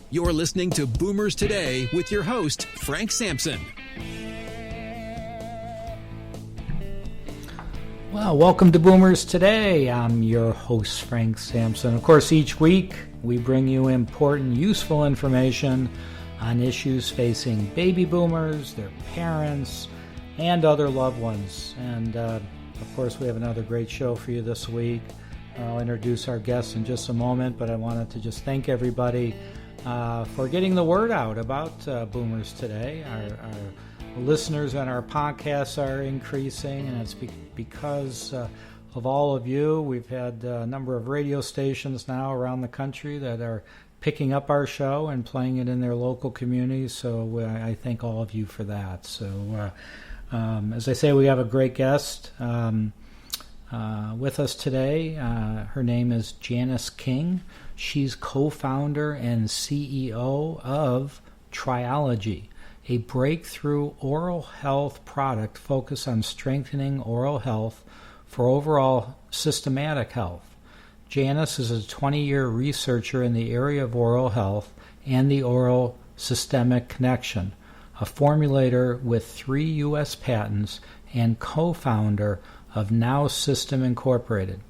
You're listening to Boomers Today with your host, Frank Sampson. Well, welcome to Boomers Today. I'm your host, Frank Sampson. Of course, each week we bring you important, useful information on issues facing baby boomers, their parents, and other loved ones. And, of course, we have another great show for you this week. I'll introduce our guests in just a moment, but I wanted to just thank everybody for getting the word out about Boomers Today. Our listeners on our podcasts are increasing, and it's because of all of you. We've had a number of radio stations now around the country that are picking up our show and playing it in their local communities, so I thank all of you for that. So as I say, we have a great guest with us today. Her name is Janice King. She's co-founder and CEO of TRI-OLOGY, a breakthrough oral health product focused on strengthening oral health for overall systematic health. Janice is a 20-year researcher in the area of oral health and the oral systemic connection, a formulator with 3 U.S. patents, and co-founder of NOWsystem Incorporated.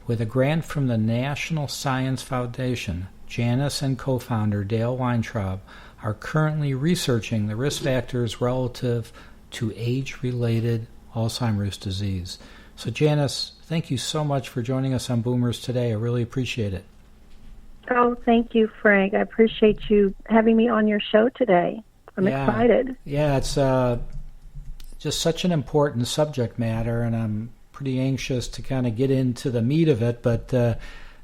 With a grant from the National Science Foundation, Janice and co-founder Dale Winetroub are currently researching the risk factors relative to age-related Alzheimer's disease. So Janice, thank you so much for joining us on Boomers Today. I really appreciate it. Oh, thank you, Frank. I appreciate you having me on your show today. I'm excited. Yeah, it's just such an important subject matter, and I'm pretty anxious to kind of get into the meat of it, but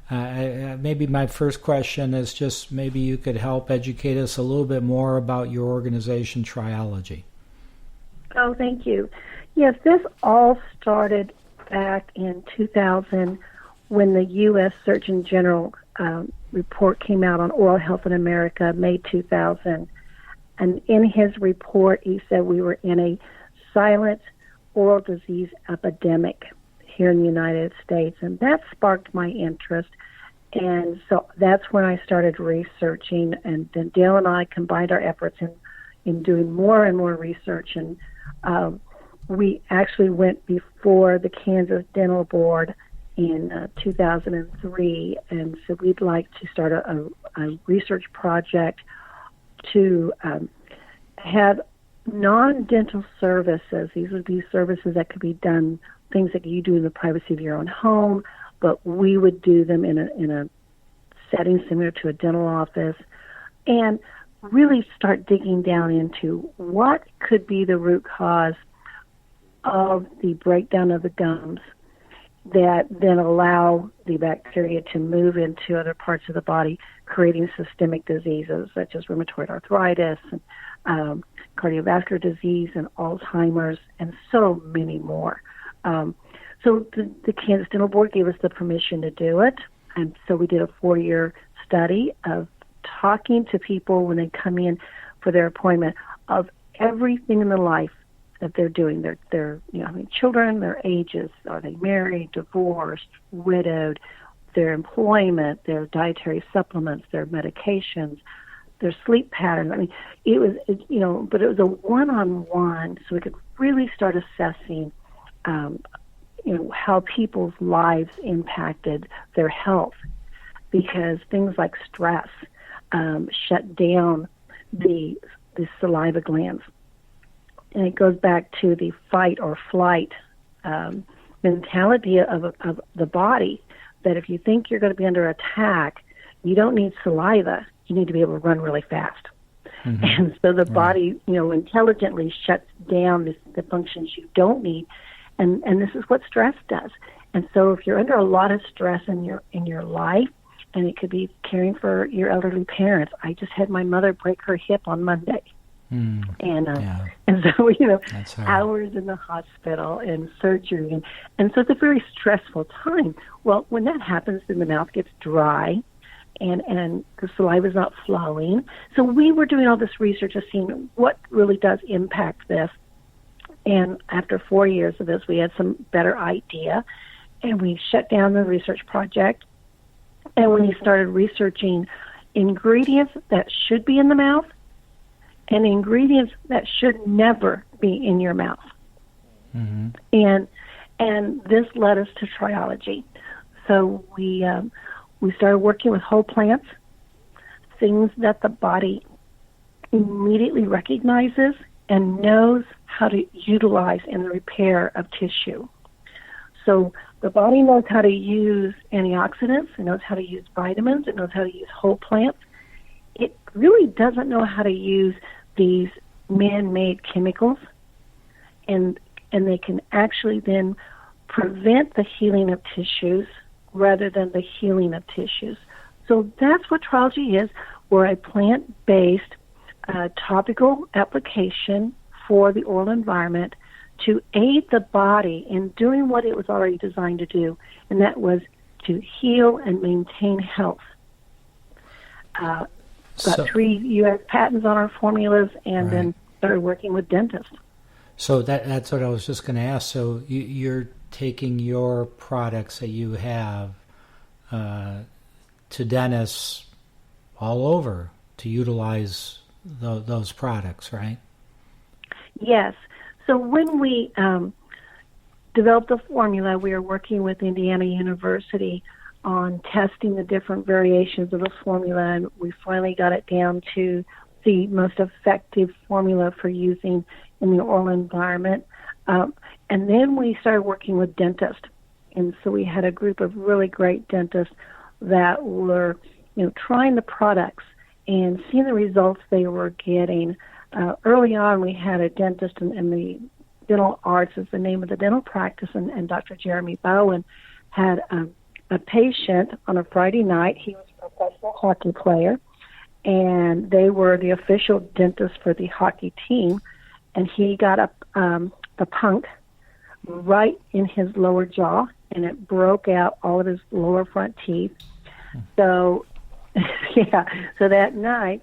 maybe my first question is just maybe you could help educate us a little bit more about your organization, TRI-OLOGY. Oh, thank you. Yes, this all started back in 2000 when the U.S. Surgeon General report came out on oral health in America, May 2000. And in his report, he said we were in a silent oral disease epidemic here in the United States, and that sparked my interest. And so that's when I started researching, and then Dale and I combined our efforts in doing more and more research, and we actually went before the Kansas Dental Board in 2003 and said we'd like to start a research project to have non-dental services. These would be services that could be done, things that you do in the privacy of your own home, but we would do them in a setting similar to a dental office, and really start digging down into what could be the root cause of the breakdown of the gums that then allow the bacteria to move into other parts of the body, creating systemic diseases such as rheumatoid arthritis and cardiovascular disease and Alzheimer's and so many more. So the Kansas Dental Board gave us the permission to do it, and so we did a 4-year study of talking to people when they come in for their appointment of everything in their life that they're doing. Their children, their ages, are they married, divorced, widowed, their employment, their dietary supplements, their medications, their sleep patterns. I mean, but it was a one-on-one, so we could really start assessing, how people's lives impacted their health, because things like stress shut down the saliva glands. And it goes back to the fight or flight mentality of the body, that if you think you're going to be under attack, you don't need saliva. You need to be able to run really fast. Mm-hmm. And so the body, intelligently shuts down the functions you don't need. And this is what stress does. And so if you're under a lot of stress in your life, and it could be caring for your elderly parents. I just had my mother break her hip on Monday. And so, hours in the hospital and surgery. And so it's a very stressful time. Well, when that happens, then the mouth gets dry and the saliva is not flowing. So we were doing all this research of seeing what really does impact this. And after 4 years of this, we had some better idea, and we shut down the research project. And when we started researching ingredients that should be in the mouth and ingredients that should never be in your mouth. Mm-hmm. And this led us to TRI-OLOGY. So we started working with whole plants, things that the body immediately recognizes and knows how to utilize in the repair of tissue. So the body knows how to use antioxidants, it knows how to use vitamins, it knows how to use whole plants. It really doesn't know how to use these man-made chemicals, and they can actually then prevent the healing of tissues rather than the healing of tissues. So that's what TRI-OLOGY is. We're a plant-based topical application for the oral environment to aid the body in doing what it was already designed to do, and that was to heal and maintain health. Got 3 U.S. patents on our formulas, and then started working with dentists. So that's what I was just going to ask. So you're taking your products that you have to dentists all over to utilize those products, right? Yes. So when we developed the formula, we were working with Indiana University on testing the different variations of the formula, and we finally got it down to the most effective formula for using in the oral environment. And then we started working with dentists. And so we had a group of really great dentists that were, trying the products and seeing the results they were getting. Early on, we had a dentist in the dental arts is the name of the dental practice, and Dr. Jeremy Bowen had a patient on a Friday night. He was a professional hockey player, and they were the official dentist for the hockey team, and he got a punk right in his lower jaw, and it broke out all of his lower front teeth. So, so that night,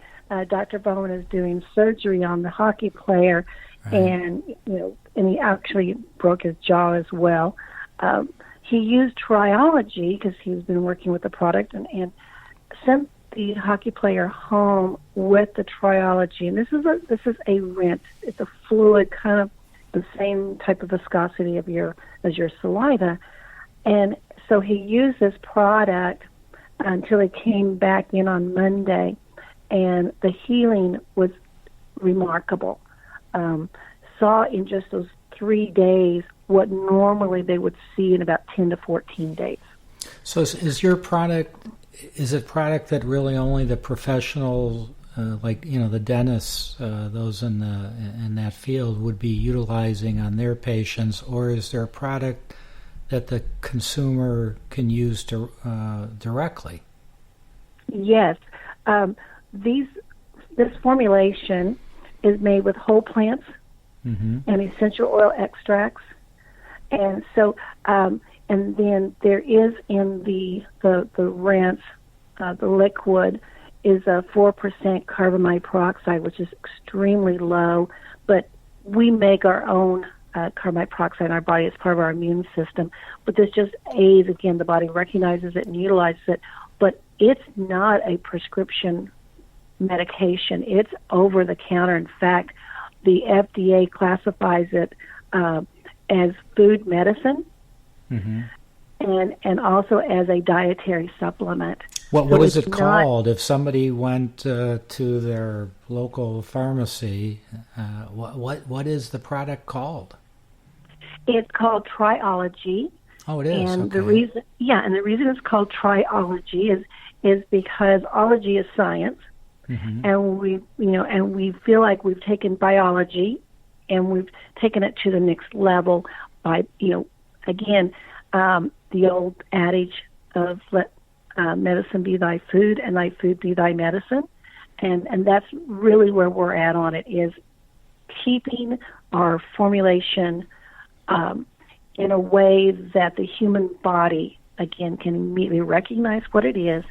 Dr. Bowen is doing surgery on the hockey player, and he actually broke his jaw as well. He used TRI-OLOGY because he's been working with the product, and sent the hockey player home with the TRI-OLOGY. And this is a rinse. It's a fluid, kind of the same type of viscosity as your saliva. And so he used this product until he came back in on Monday, and the healing was remarkable. Saw in just those 3 days what normally they would see in about 10 to 14 days. So is your product, is it product that really only the professional, the dentists, those in that field would be utilizing on their patients, or is there a product that the consumer can use directly? Yes. This formulation is made with whole plants and essential oil extracts, and so and then there is in the rinse, the liquid is a 4% carbamide peroxide, which is extremely low, but we make our own carbamide peroxide in our body as part of our immune system. But this just aids, again, the body recognizes it and utilizes it, but it's not a prescription medication. It's over the counter. In fact, the FDA classifies it as food medicine and also as a dietary supplement. What is it called? If somebody went to their local pharmacy, what is the product called? It's called TRI-OLOGY. Oh, it is. And okay. the reason it's called TRI-OLOGY is because ology is science, and we feel like we've taken biology and we've taken it to the next level by again the old adage of let medicine be thy food and thy food be thy medicine, and that's really where we're at on it, is keeping our formulation in a way that the human body, again, can immediately recognize what it is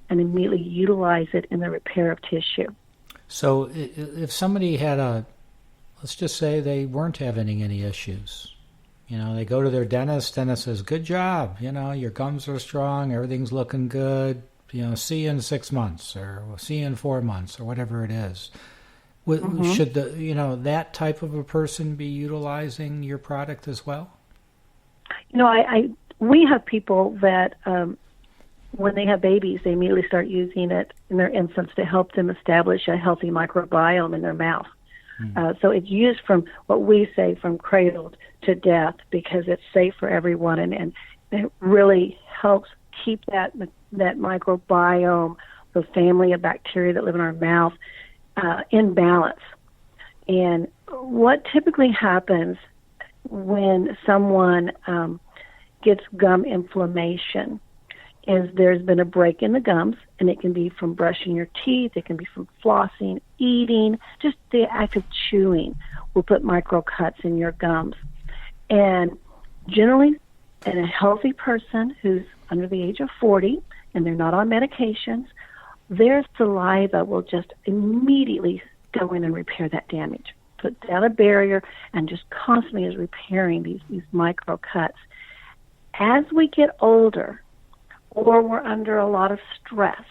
and immediately utilize it in the repair of tissue. So if somebody had let's just say they weren't having any issues, they go to their dentist says, good job, your gums are strong, everything's looking good, see you in 6 months, or we'll see you in 4 months, or whatever it is. Should that type of a person be utilizing your product as well? We have people that when they have babies, they immediately start using it in their infants to help them establish a healthy microbiome in their mouth. So it's used from what we say from cradle to death because it's safe for everyone, and it really helps keep that microbiome, the family of bacteria that live in our mouth, in balance. And what typically happens when someone gets gum inflammation is there's been a break in the gums, and it can be from brushing your teeth, it can be from flossing, eating, just the act of chewing will put micro cuts in your gums. And generally, in a healthy person who's under the age of 40 and they're not on medications, their saliva will just immediately go in and repair that damage, put down a barrier, and just constantly is repairing these micro cuts. As we get older, or we're under a lot of stress,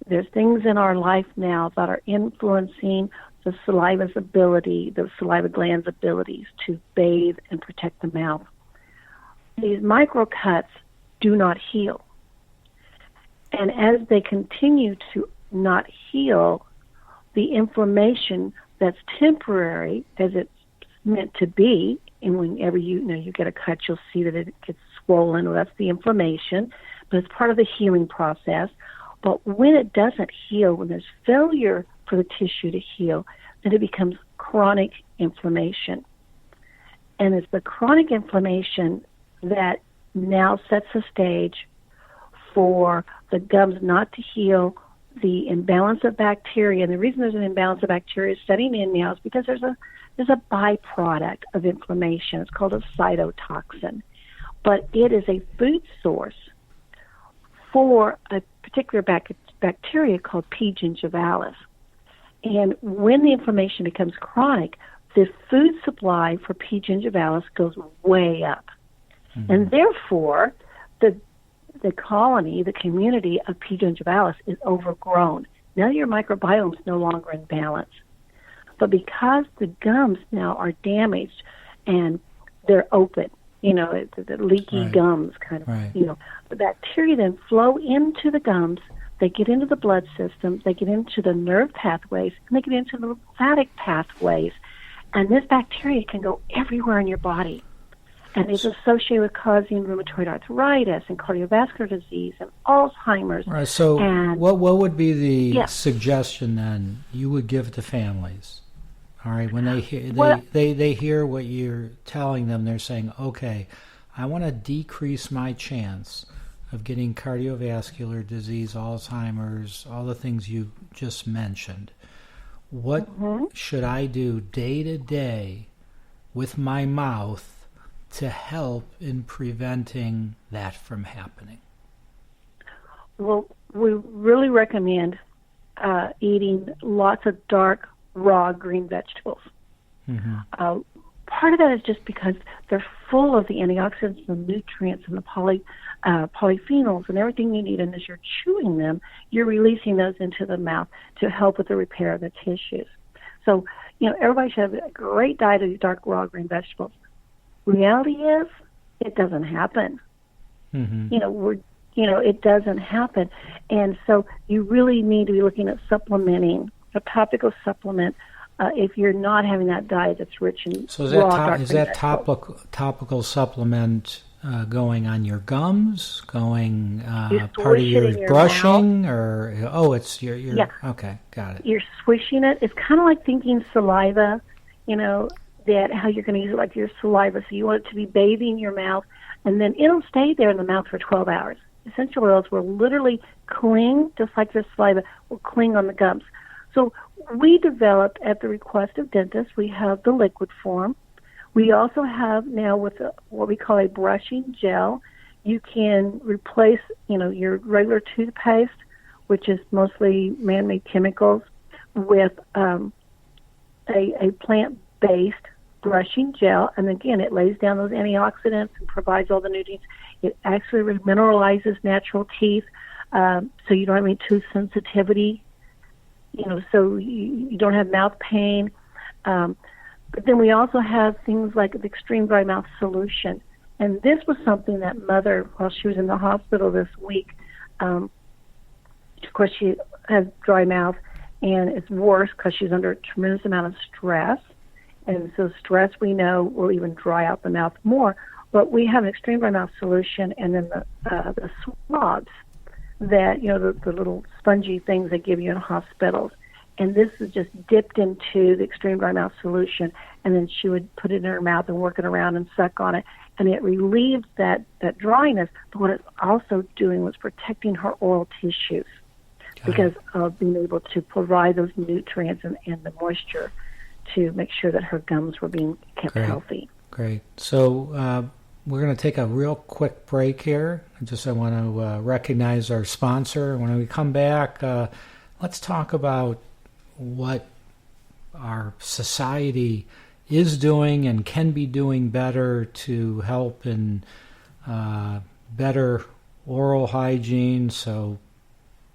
there's things in our life now that are influencing the saliva's ability, the saliva gland's abilities to bathe and protect the mouth. These microcuts do not heal. And as they continue to not heal, the inflammation that's temporary, as it's meant to be, and whenever you get a cut, you'll see that it gets swollen. Well, that's the inflammation, but it's part of the healing process. But when it doesn't heal, when there's failure for the tissue to heal, then it becomes chronic inflammation. And it's the chronic inflammation that now sets the stage for the gums not to heal, the imbalance of bacteria. And the reason there's an imbalance of bacteria setting in now is because there's a byproduct of inflammation. It's called a cytotoxin. But it is a food source for a particular bacteria called P. gingivalis. And when the inflammation becomes chronic, the food supply for P. gingivalis goes way up. Mm-hmm. And therefore, the colony, the community of P. gingivalis is overgrown. Now your microbiome is no longer in balance. But because the gums now are damaged and they're open, the leaky gums kind of, the bacteria then flow into the gums, they get into the blood system, they get into the nerve pathways, and they get into the lymphatic pathways. And this bacteria can go everywhere in your body. And it's associated with causing rheumatoid arthritis and cardiovascular disease and Alzheimer's. Right. So what would be the suggestion then you would give to families? All right, when they hear they hear what you're telling them, they're saying, okay, I want to decrease my chance of getting cardiovascular disease, Alzheimer's, all the things you just mentioned. What should I do day to day with my mouth to help in preventing that from happening? Well, we really recommend eating lots of dark, raw green vegetables. Mm-hmm. Part of that is just because they're full of the antioxidants and nutrients and the polyphenols and everything you need. And as you're chewing them, you're releasing those into the mouth to help with the repair of the tissues. So, everybody should have a great diet of dark, raw green vegetables. Reality is, it doesn't happen. Mm-hmm. It doesn't happen. And so you really need to be looking at supplementing, a topical supplement, if you're not having that diet that's rich in raw, is that topical supplement going on your gums, going part of your brushing, mouth. Or it's your okay, got it. You're swishing it. It's kind of like thinking saliva, that how you're going to use it like your saliva. So you want it to be bathing your mouth, and then it'll stay there in the mouth for 12 hours. Essential oils will literally cling, just like your saliva, will cling on the gums. So we developed, at the request of dentists, we have the liquid form. We also have now with what we call a brushing gel. You can replace, your regular toothpaste, which is mostly man-made chemicals, with a plant-based brushing gel. And again, it lays down those antioxidants and provides all the nutrients. It actually remineralizes natural teeth. so you don't have any tooth sensitivity, so you don't have mouth pain. But then we also have things like the extreme dry mouth solution. And this was something that Mother, while she was in the hospital this week, of course she has dry mouth, and it's worse because she's under a tremendous amount of stress. And so stress, we know, will even dry out the mouth more. But we have an extreme dry mouth solution, and then the swabs that, the little spongy things they give you in hospitals. And this is just dipped into the extreme dry mouth solution, and then she would put it in her mouth and work it around and suck on it. And it relieved that dryness, but what it's also doing was protecting her oral tissues because of being able to provide those nutrients and the moisture to make sure that her gums were being kept healthy. Great. So we're going to take a real quick break here. I want to recognize our sponsor. When we come back, let's talk about what our society is doing and can be doing better to help in better oral hygiene so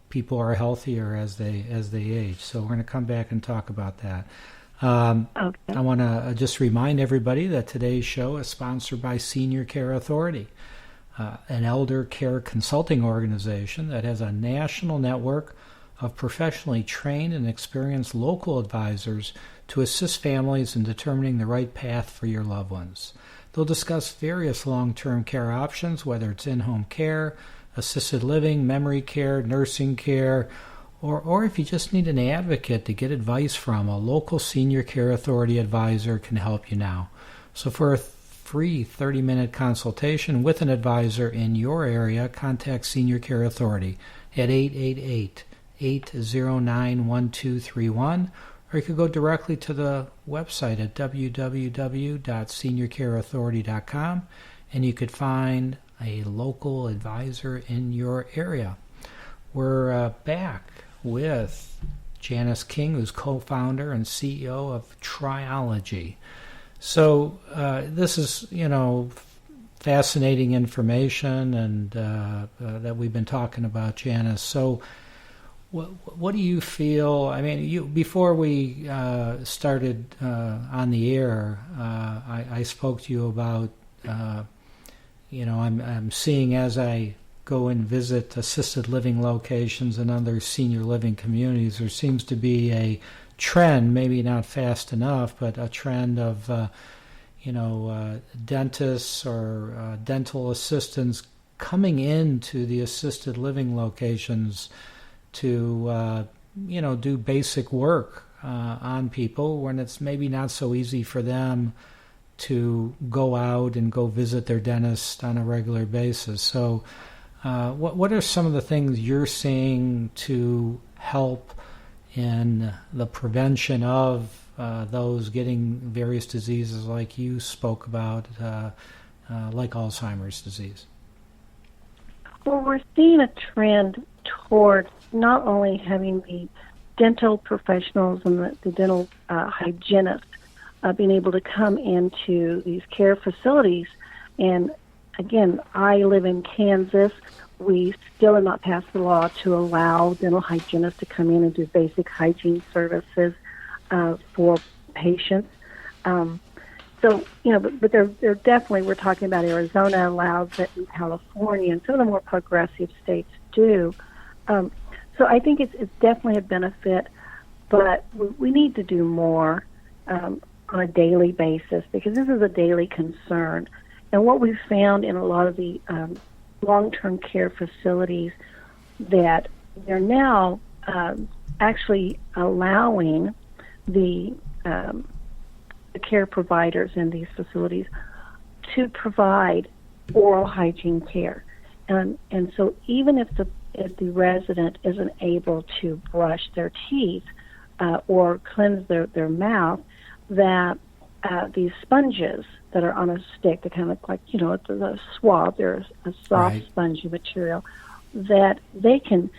people are healthier as they age. So we're going to come back and talk about that. Okay. I want to just remind everybody that today's show is sponsored by Senior Care Authority, an elder care consulting organization that has a national network of professionally trained and experienced local advisors to assist families in determining the right path for your loved ones. They'll discuss various long-term care options, whether it's in-home care, assisted living, memory care, nursing care, or if you just need an advocate to get advice from, a local Senior Care Authority advisor can help you now. So for a free 30-minute consultation with an advisor in your area, contact Senior Care Authority at 888-809-1231, or you could go directly to the website at www.seniorcareauthority.com, and you could find a local advisor in your area. We're back with Janice King, who's co-founder and CEO of TRI-OLOGY. So this is, fascinating information and that we've been talking about, Janice. So what do you feel? I mean, before we started on the air, I spoke to you about, I'm seeing as I go and visit assisted living locations and other senior living communities, there seems to be a trend, maybe not fast enough, but a trend of, dentists or dental assistants coming into the assisted living locations to, do basic work on people when it's maybe not so easy for them to go out and go visit their dentist on a regular basis. So what are some of the things you're seeing to help in the prevention of those getting various diseases like you spoke about, like Alzheimer's disease? Well, we're seeing a trend towards not only having the dental professionals and the dental hygienists being able to come into these care facilities. And again, I live in Kansas. We still have not passed the law to allow dental hygienists to come in and do basic hygiene services for patients. But they're definitely, we're talking about Arizona allows it in California, and some of the more progressive states do. So I think it's definitely a benefit, but we need to do more on a daily basis because this is a daily concern. And what we've found in a lot of the long-term care facilities that they're now actually allowing the care providers in these facilities to provide oral hygiene care. And so even if the resident isn't able to brush their teeth or cleanse their mouth, that these sponges that are on a stick, they kind of look like, the swab, they're a soft spongy material, that they can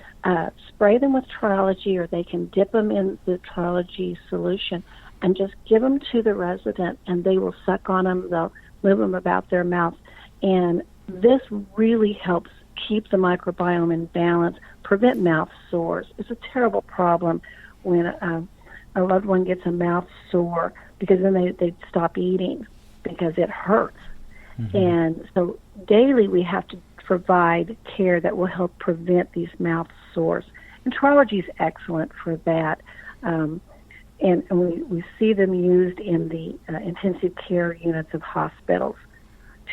spray them with TRI-OLOGY or they can dip them in the TRI-OLOGY solution and just give them to the resident, and they will suck on them, they'll move them about their mouth. And this really helps keep the microbiome in balance, prevent mouth sores. It's a terrible problem when a loved one gets a mouth sore, because then they stop eating because it hurts. And so daily we have to provide care that will help prevent these mouth sores. And TRI-OLOGY is excellent for that. And we see them used in the intensive care units of hospitals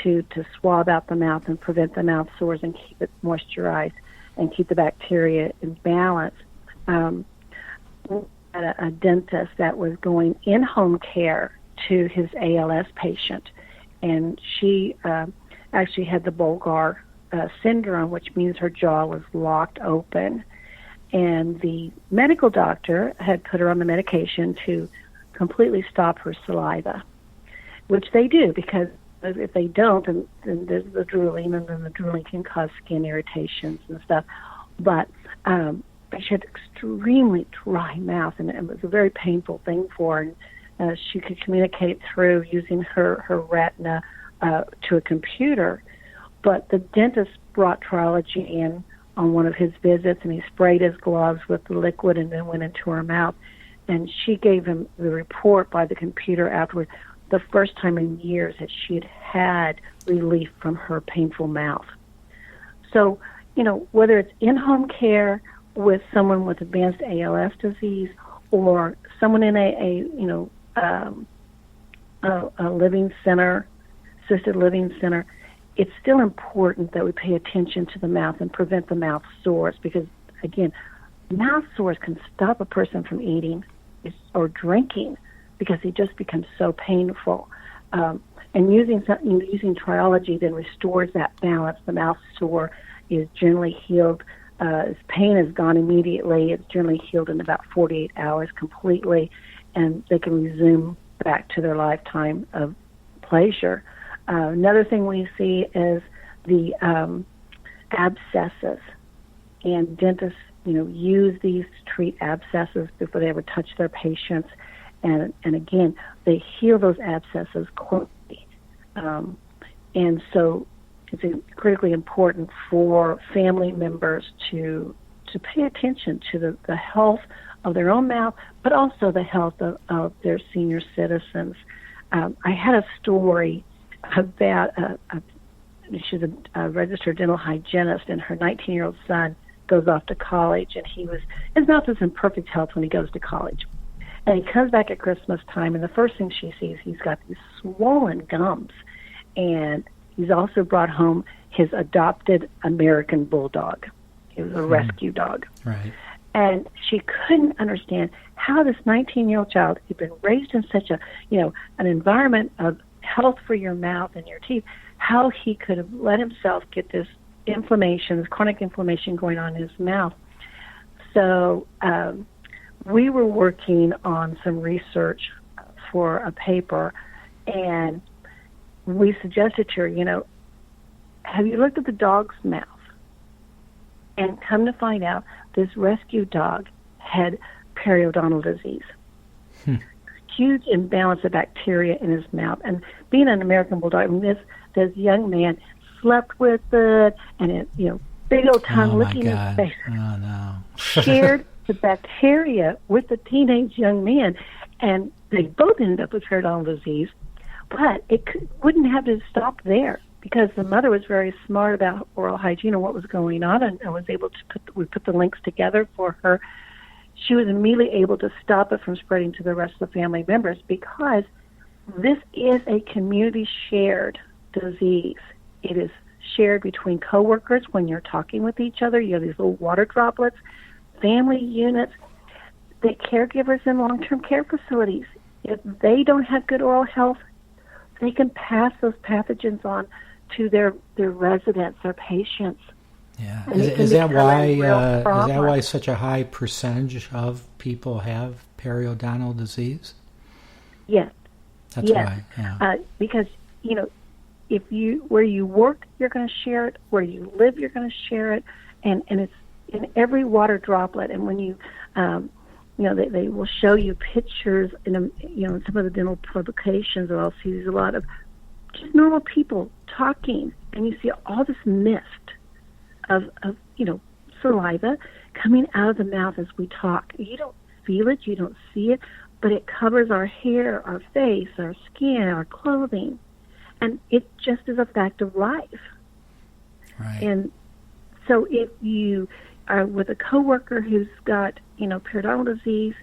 to swab out the mouth and prevent the mouth sores and keep it moisturized and keep the bacteria in balance. A dentist that was going in-home care to his ALS patient, and she actually had the Bulgar syndrome, which means her jaw was locked open. And the medical doctor had put her on the medication to completely stop her saliva, which they do, because if they don't, then there's the drooling, and then the drooling can cause skin irritations and stuff. But she had extremely dry mouth, and it was a very painful thing for her. She could communicate through using her retina to a computer, but the dentist brought TRI-OLOGY in on one of his visits, and he sprayed his gloves with the liquid and then went into her mouth. And she gave him the report by the computer afterwards, the first time in years that she had relief from her painful mouth. So, whether it's in-home care with someone with advanced ALS disease, or someone in a living center, assisted living center, it's still important that we pay attention to the mouth and prevent the mouth sores, because, again, mouth sores can stop a person from eating or drinking because it just becomes so painful. And using TRI-OLOGY then restores that balance. The mouth sore is generally healed. Its pain is gone immediately. It's generally healed in about 48 hours completely, and they can resume back to their lifetime of pleasure. Another thing we see is the abscesses, and dentists, use these to treat abscesses before they ever touch their patients, and again, they heal those abscesses quickly, and so it's critically important for family members to pay attention to the health of their own mouth, but also the health of their senior citizens. I had a story about she's a registered dental hygienist, and her 19-year-old son goes off to college, and his mouth is in perfect health when he goes to college. And he comes back at Christmas time, and the first thing she sees, he's got these swollen gums, and he's also brought home his adopted American bulldog. It was a rescue dog. Right. And she couldn't understand how this 19-year-old child who'd been raised in such an environment of health for your mouth and your teeth, how he could have let himself get this inflammation, this chronic inflammation going on in his mouth. So we were working on some research for a paper, and we suggested to her, have you looked at the dog's mouth? And come to find out, this rescue dog had periodontal disease. Huge imbalance of bacteria in his mouth. And being an American bulldog, this young man slept with it, and it, big old tongue licking his face. Oh, no. Shared the bacteria with the teenage young man, and they both ended up with periodontal disease. But it wouldn't have to stop there, because the mother was very smart about oral hygiene and what was going on, and was able to we put the links together for her. She was immediately able to stop it from spreading to the rest of the family members, because this is a community-shared disease. It is shared between coworkers when you're talking with each other. You have these little water droplets, family units, the caregivers in long-term care facilities. If they don't have good oral health, they can pass those pathogens on to their residents, their patients. Yeah, is that why such a high percentage of people have periodontal disease? Yes, that's why. Yeah. Because if where you work, you're going to share it. Where you live, you're going to share it, and it's in every water droplet. And when you they will show you pictures in some of the dental publications, or I'll see a lot of just normal people talking, and you see all this mist of saliva coming out of the mouth as we talk. You don't feel it, you don't see it, but it covers our hair, our face, our skin, our clothing, and it just is a fact of life. Right. And so if you are with a coworker who's got, periodontal disease,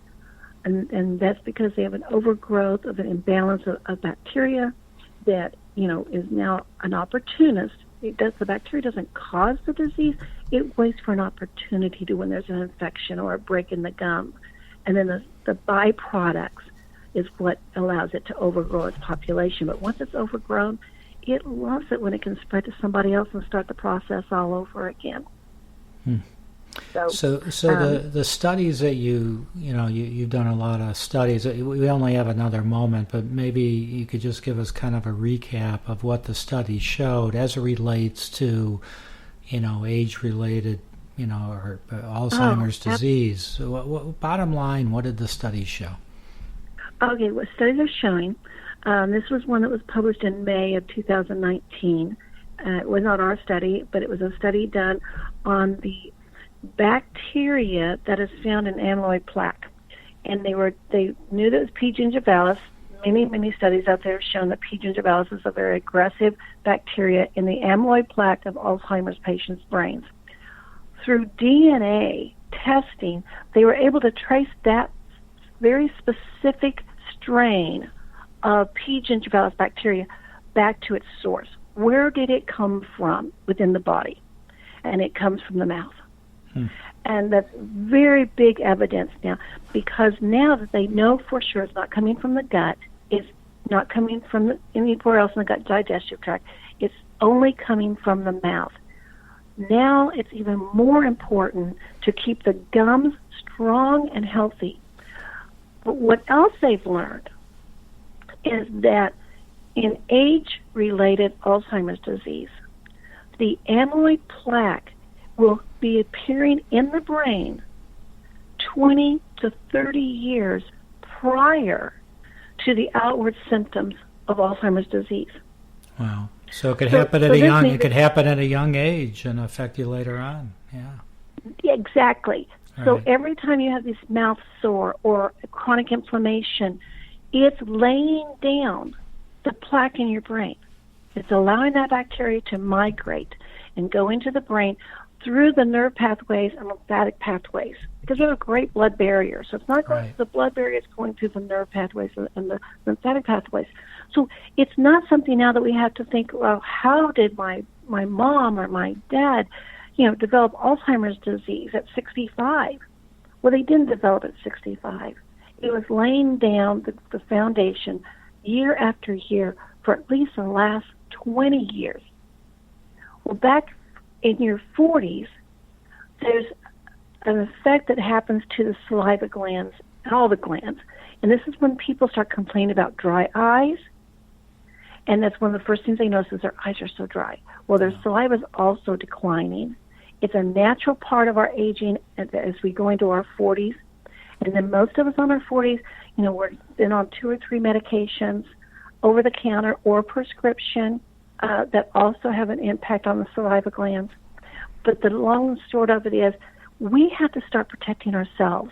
and that's because they have an overgrowth of an imbalance of bacteria that, is now an opportunist. The bacteria doesn't cause the disease. It waits for an opportunity to when there's an infection or a break in the gum. And then the byproducts is what allows it to overgrow its population. But once it's overgrown, it loves it when it can spread to somebody else and start the process all over again. So the studies that you've done a lot of studies. We only have another moment, but maybe you could just give us kind of a recap of what the study showed as it relates to, age-related, or Alzheimer's disease. So bottom line, what did the study show? Okay, what studies are showing? This was one that was published in May of 2019. It was not our study, but it was a study done on the bacteria that is found in amyloid plaque. And they knew that it was P. gingivalis. Many studies out there have shown that P. gingivalis is a very aggressive bacteria in the amyloid plaque of Alzheimer's patients' brains. Through DNA testing, they were able to trace that very specific strain of P. gingivalis bacteria back to its source. Where did it come from within the body? And it comes from the mouth. And that's very big evidence now, because now that they know for sure it's not coming from the gut, it's not coming from anywhere else in the gut digestive tract, it's only coming from the mouth. Now it's even more important to keep the gums strong and healthy. But what else they've learned is that in age-related Alzheimer's disease, the amyloid plaque will be appearing in the brain 20 to 30 years prior to the outward symptoms of Alzheimer's disease. Wow. So it could happen at a young age and affect you later on. Yeah. Exactly. All So right. every time you have this mouth sore or chronic inflammation, it's laying down the plaque in your brain. It's allowing that bacteria to migrate and go into the brain through the nerve pathways and lymphatic pathways, because we have a great blood barrier. So it's not going through the blood barrier, it's going through the nerve pathways and the lymphatic pathways. So it's not something now that we have to think, well, how did my mom or my dad, develop Alzheimer's disease at 65? Well, they didn't develop at 65. It was laying down the foundation year after year for at least the last 20 years. Well, back in your 40s, there's an effect that happens to the saliva glands and all the glands. And this is when people start complaining about dry eyes. And that's one of the first things they notice is their eyes are so dry. Well, their saliva is also declining. It's a natural part of our aging as we go into our 40s. And then most of us on our 40s, we're been on 2 or 3 medications, over the counter or prescription, that also have an impact on the saliva glands. But the long and short of it is we have to start protecting ourselves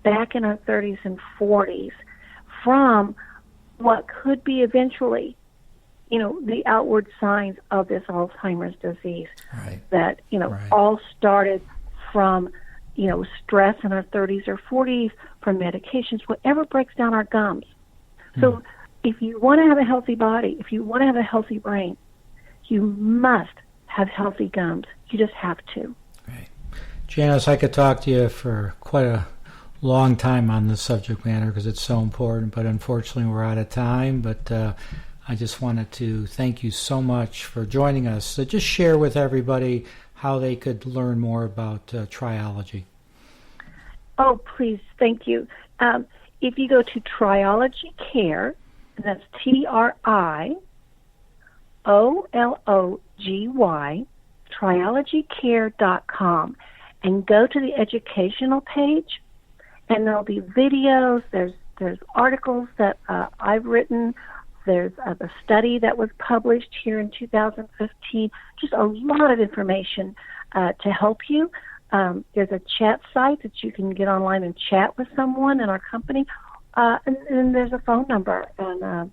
back in our 30s and 40s from what could be eventually, the outward signs of this Alzheimer's disease. Right. That, Right. all started from, stress in our 30s or 40s, from medications, whatever breaks down our gums. So if you want to have a healthy body, if you want to have a healthy brain, you must have healthy gums. You just have to. Right. Janice, I could talk to you for quite a long time on this subject matter because it's so important, but unfortunately we're out of time. But I just wanted to thank you so much for joining us. So just share with everybody how they could learn more about TRI-OLOGY. Oh, please, thank you. If you go to TRI-OLOGY Care, and that's TRI-OLOGY, TRI-OLOGYcare.com, and go to the educational page, and there'll be videos, there's articles that I've written, there's a study that was published here in 2015, just a lot of information to help you. There's a chat site that you can get online and chat with someone in our company, and there's a phone number. And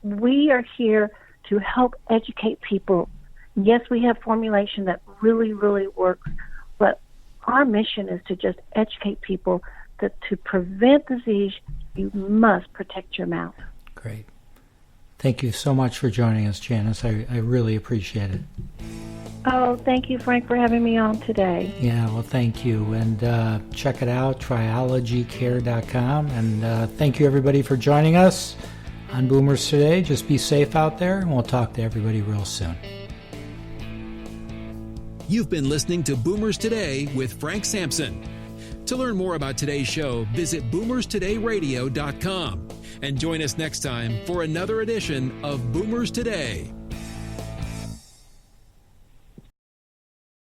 we are here to help educate people. Yes, we have formulation that really, really works, but our mission is to just educate people that to prevent disease, you must protect your mouth. Great. Thank you so much for joining us, Janice. I really appreciate it. Oh, thank you, Frank, for having me on today. Yeah, well, thank you. And check it out, TRI-OLOGYcare.com. And thank you, everybody, for joining us on Boomers Today. Just be safe out there, and we'll talk to everybody real soon. You've been listening to Boomers Today with Frank Sampson. To learn more about today's show, visit boomerstodayradio.com and join us next time for another edition of Boomers Today.